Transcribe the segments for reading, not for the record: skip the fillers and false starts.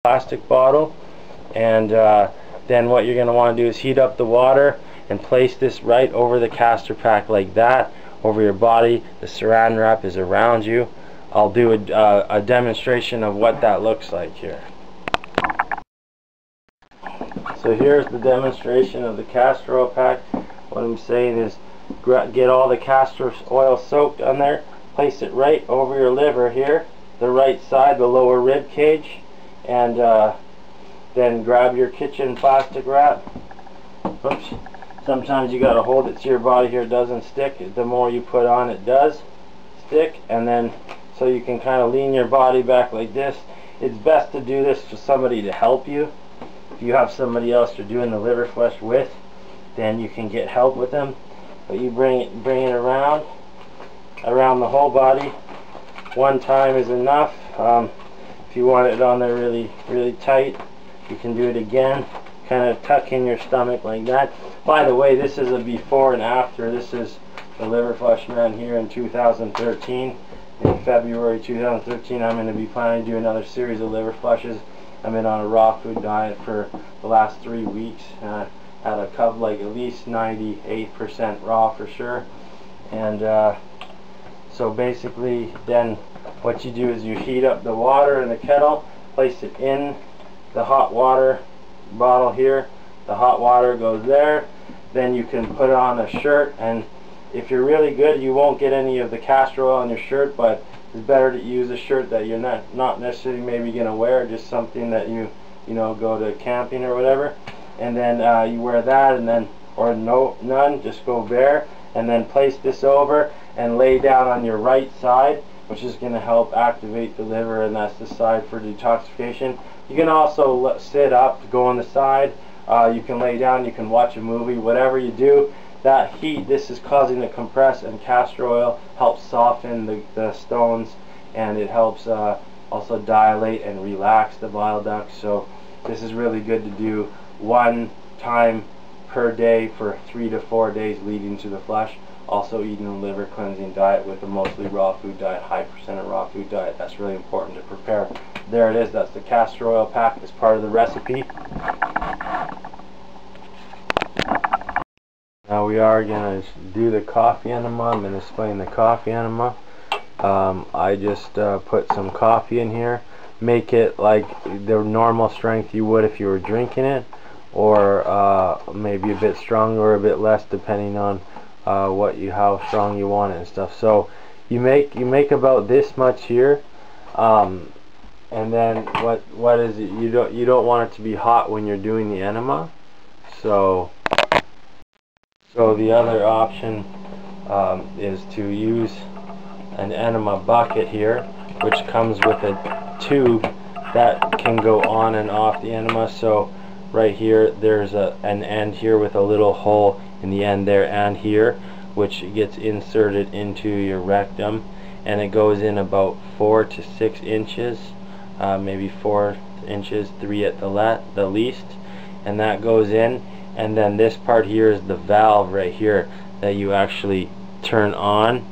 plastic bottle, and then what you're going to want to do is heat up the water and place this right over the Castor pack like that, over your body. The saran wrap is around you. I'll do a demonstration of what that looks like here. So here's the demonstration of the castor oil pack. What I'm saying is get all the castor oil soaked on there, place it right over your liver here, the right side, the lower rib cage, and then grab your kitchen plastic wrap. Oops. Sometimes you got to hold it to your body here, it doesn't stick. The more you put on, it does stick. And then so you can kind of lean your body back like this. It's best to do this for somebody to help you. If you have somebody else you're doing the liver flush with, then you can get help with them. But you bring it around the whole body. One time is enough. If you want it on there really tight, you can do it again. Kind of tuck in your stomach like that. By the way, this is a before and after. This is the LiverFlushMan here in 2013. In February 2013, I'm going to be planning to do another series of liver flushes. I've been on a raw food diet for the last 3 weeks. Had a cup like at least 98% raw for sure. And so basically then what you do is you heat up the water in the kettle, place it in the hot water bottle here. The hot water goes there. Then you can put on a shirt, and if you're really good you won't get any of the castor oil on your shirt, but it's better to use a shirt that you're not necessarily maybe gonna wear, just something that you know, go to camping or whatever. And then you wear that, and then none, just go bare, and then place this over and lay down on your right side, which is going to help activate the liver, and that's the side for detoxification. You can also sit up, go on the side, you can lay down, you can watch a movie, whatever you do. That heat, this is causing to compress, and castor oil helps soften the stones, and it helps also dilate and relax the bile ducts. So this is really good to do one time per day for 3 to 4 days leading to the flush. Also eating a liver cleansing diet with a mostly raw food diet, high percent of raw food diet. That's really important to prepare. There it is. That's the castor oil pack as part of the recipe. Now we are going to do the coffee enema. I'm going to explain the coffee enema. I just put some coffee in here. Make it like the normal strength you would if you were drinking it, or maybe a bit stronger or a bit less depending on how strong you want it and stuff. So you make about this much here, and then what is it? You don't want it to be hot when you're doing the enema. So the other option is to use an enema bucket here, which comes with a tube that can go on and off the enema. So right here there's an end here with a little hole in the end there and here, which gets inserted into your rectum, and it goes in about 4 to 6 inches, maybe 4 inches, 3 at the least, and that goes in. And then this part here is the valve right here that you actually turn on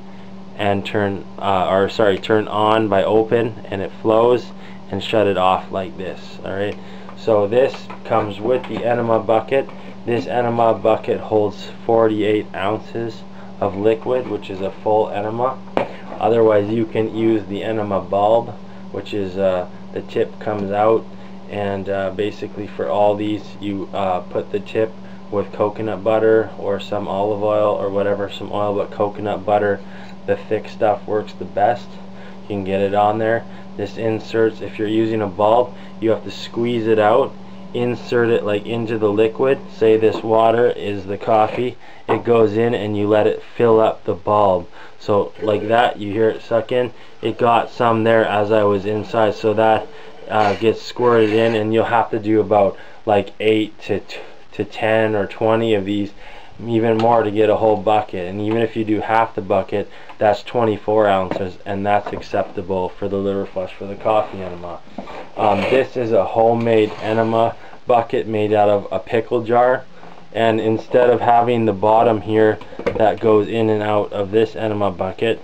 and turn on by open, and it flows, and shut it off like this. Alright, so this comes with the enema bucket. This enema bucket holds 48 ounces of liquid, which is a full enema. Otherwise you can use the enema bulb, which is the tip comes out, and basically for all these you put the tip with coconut butter or some olive oil or whatever, some oil, but coconut butter, the thick stuff, works the best. You can get it on there. This inserts, if you're using a bulb, you have to squeeze it out, insert it like into the liquid. Say this water is the coffee, it goes in and you let it fill up the bulb. So like that, you hear it suck in. It got some there as I was inside, so that gets squirted in, and you'll have to do about like 8 to 10 or 20 of these, even more, to get a whole bucket. And even if you do half the bucket, that's 24 ounces, and that's acceptable for the liver flush for the coffee enema. This is a homemade enema bucket made out of a pickle jar, and instead of having the bottom here that goes in and out of this enema bucket,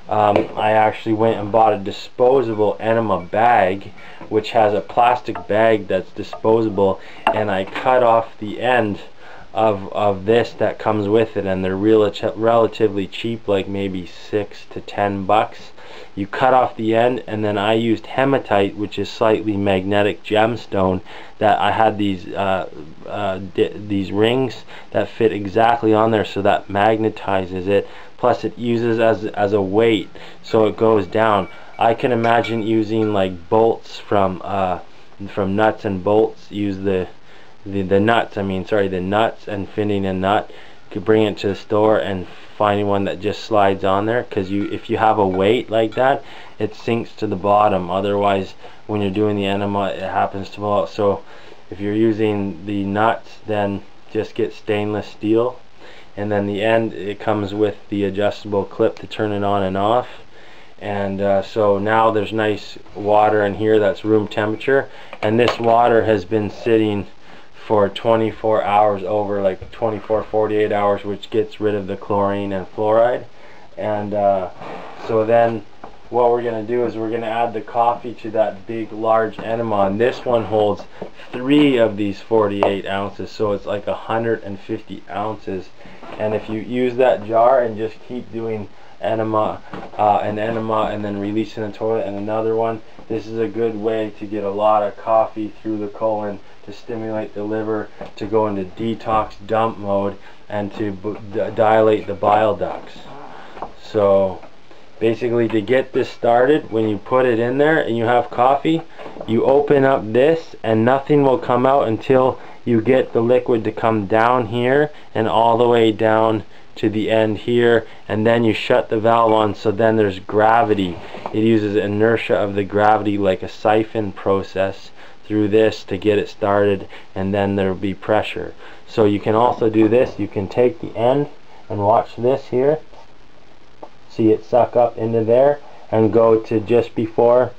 I actually went and bought a disposable enema bag, which has a plastic bag that's disposable, and I cut off the end of this that comes with it, and they're relatively cheap, like maybe $6 to $10. You cut off the end, and then I used hematite, which is slightly magnetic gemstone, that I had these rings that fit exactly on there, so that magnetizes it. Plus it uses as a weight, so it goes down. I can imagine using like bolts from nuts and bolts. Use the nuts, the nuts, and fitting a nut. You could bring it to the store and finding one that just slides on there, because if you have a weight like that, it sinks to the bottom. Otherwise, when you're doing the enema, it happens to fall out. So if you're using the nuts, then just get stainless steel, and then the end, it comes with the adjustable clip to turn it on and off. And so now there's nice water in here that's room temperature, and this water has been sitting for 24 hours, over like 48 hours, which gets rid of the chlorine and fluoride. And so then what we're going to do is we're going to add the coffee to that big large enema, and this one holds 3 of these 48 ounces, so it's like 150 ounces. And if you use that jar and just keep doing enema and then releasing the toilet and another one, this is a good way to get a lot of coffee through the colon, to stimulate the liver to go into detox dump mode, and to dilate the bile ducts. So basically, to get this started, when you put it in there and you have coffee, you open up this and nothing will come out until you get the liquid to come down here and all the way down to the end here, and then you shut the valve on, so then there's gravity. It uses inertia of the gravity like a siphon process through this to get it started, and then there'll be pressure. So you can also do this. You can take the end and watch this here. See it suck up into there and go to just before,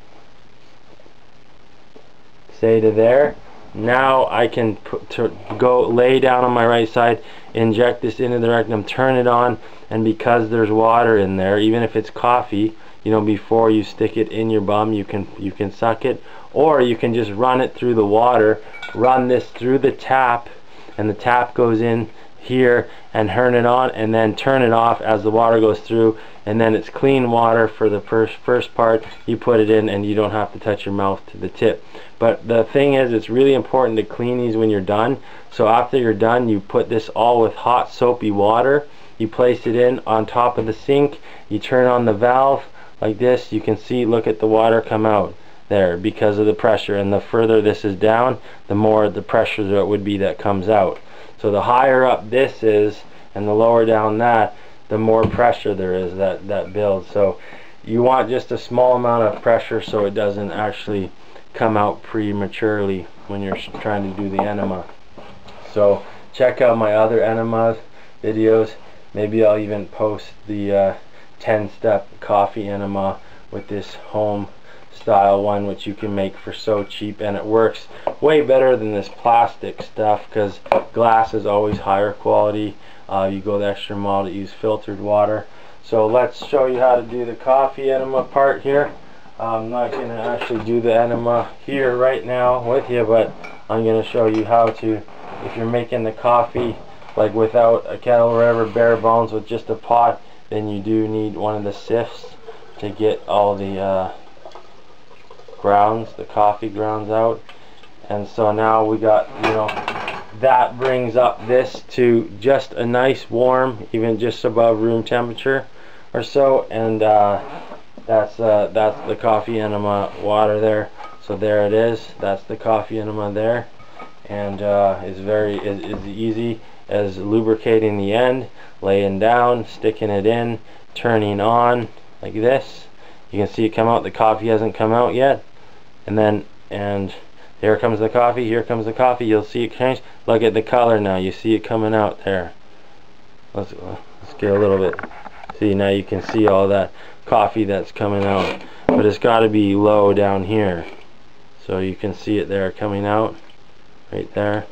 say to there. Now I can go lay down on my right side, inject this into the rectum, turn it on, and because there's water in there, even if it's coffee, you know, before you stick it in your bum, you can suck it, or you can just run it through the water, run this through the tap, and the tap goes in here, and turn it on, and then turn it off as the water goes through, and then it's clean water for the first part. You put it in and you don't have to touch your mouth to the tip. But the thing is, it's really important to clean these when you're done. So after you're done, you put this all with hot soapy water, you place it in on top of the sink, you turn on the valve like this. You can see, look at the water come out there because of the pressure, and the further this is down, the more the pressure there would be that comes out. So the higher up this is and the lower down that, the more pressure there is that builds. So you want just a small amount of pressure so it doesn't actually come out prematurely when you're trying to do the enema. So check out my other enema videos. Maybe I'll even post the 10-step coffee enema with this home style one, which you can make for so cheap, and it works way better than this plastic stuff, because glass is always higher quality. You go the extra mile to use filtered water. So let's show you how to do the coffee enema part here. I'm not going to actually do the enema here right now with you, but I'm going to show you how to, if you're making the coffee like without a kettle or whatever, bare bones with just a pot, then you do need one of the sifts to get all the grounds, the coffee grounds out. And so now we got, you know, that brings up this to just a nice warm, even just above room temperature or so, and that's the coffee enema water there. So there it is. That's the coffee enema there, and it's very as easy as lubricating the end, laying down, sticking it in, turning on like this. You can see it come out. The coffee hasn't come out yet, and here comes the coffee. Here comes the coffee. You'll see it change. Look at the color now. You see it coming out there. Let's get a little bit. See, now you can see all that coffee that's coming out, but it's got to be low down here, so you can see it there coming out right there,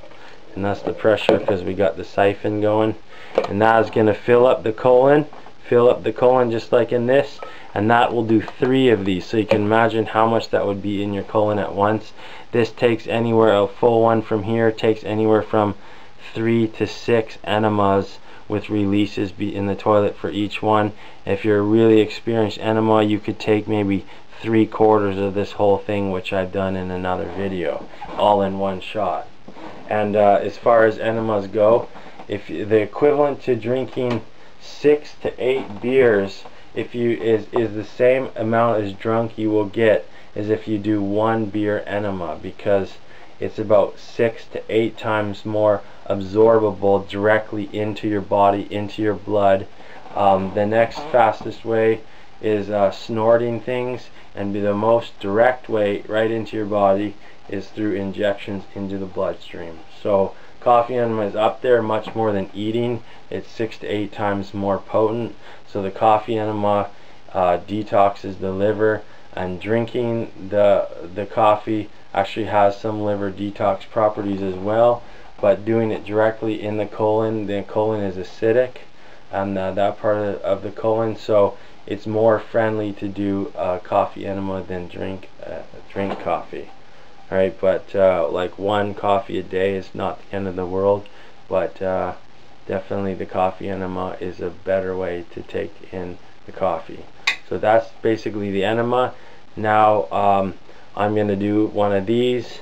and that's the pressure because we got the siphon going, and that is going to fill up the colon just like in this, and that will do 3 of these. So you can imagine how much that would be in your colon at once. This takes anywhere, a full one from here takes anywhere from 3 to 6 enemas, with releases be in the toilet for each one. If you're a really experienced enema, you could take maybe 3/4 of this whole thing, which I've done in another video, all in one shot. And as far as enemas go, if the equivalent to drinking 6 to 8 beers, if you is the same amount as drunk you will get as if you do 1 beer enema, because it's about 6 to 8 times more absorbable directly into your body, into your blood. The next fastest way is snorting things, and the most direct way right into your body is through injections into the bloodstream. So coffee enema is up there much more than eating. It's 6 to 8 times more potent. So the coffee enema detoxes the liver, and drinking the coffee actually has some liver detox properties as well, but doing it directly in the colon is acidic, and that part of the colon, so it's more friendly to do coffee enema than drink coffee. Alright, but like 1 coffee a day is not the end of the world, but definitely the coffee enema is a better way to take in the coffee. So that's basically the enema. Now I'm going to do one of these.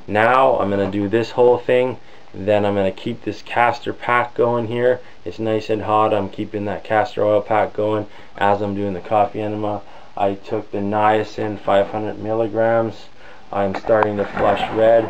Now I'm going to do this whole thing. Then I'm going to keep this castor pack going here. It's nice and hot. I'm keeping that castor oil pack going as I'm doing the coffee enema. I took the niacin 500 milligrams. I'm starting to flush red.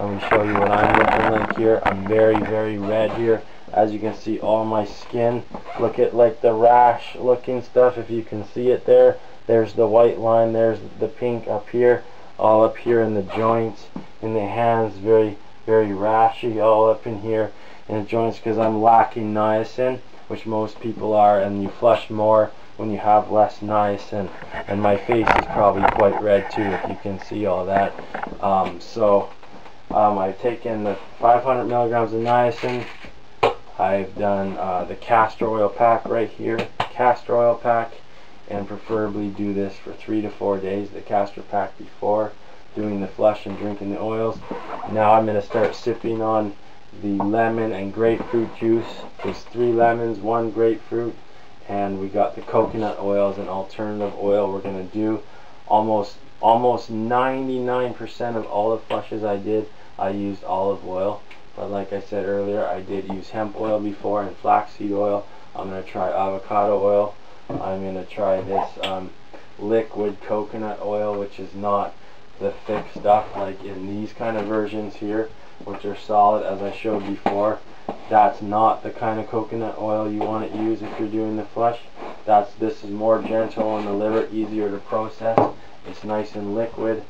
Let me show you what I'm looking like here. I'm very, very red here. As you can see, all my skin, look at like the rash looking stuff, if you can see it there. There's the white line, there's the pink up here, all up here in the joints, in the hands, very, very rashy, all up in here in the joints, because I'm lacking niacin, which most people are, and you flush more when you have less niacin. And my face is probably quite red too, if you can see all that. I've taken the 500 milligrams of niacin. I've done the castor oil pack right here, castor oil pack, and preferably do this for 3 to 4 days, the castor pack before doing the flush and drinking the oils. Now I'm going to start sipping on the lemon and grapefruit juice. There's 3 lemons, 1 grapefruit, and we got the coconut oil as an alternative oil. We're going to do almost 99% of all the flushes I did, I used olive oil. But like I said earlier, I did use hemp oil before and flaxseed oil. I'm going to try avocado oil. I'm going to try this liquid coconut oil, which is not the thick stuff like in these kind of versions here, which are solid as I showed before. That's not the kind of coconut oil you want to use if you're doing the flush. This is more gentle on the liver, easier to process. It's nice and liquid.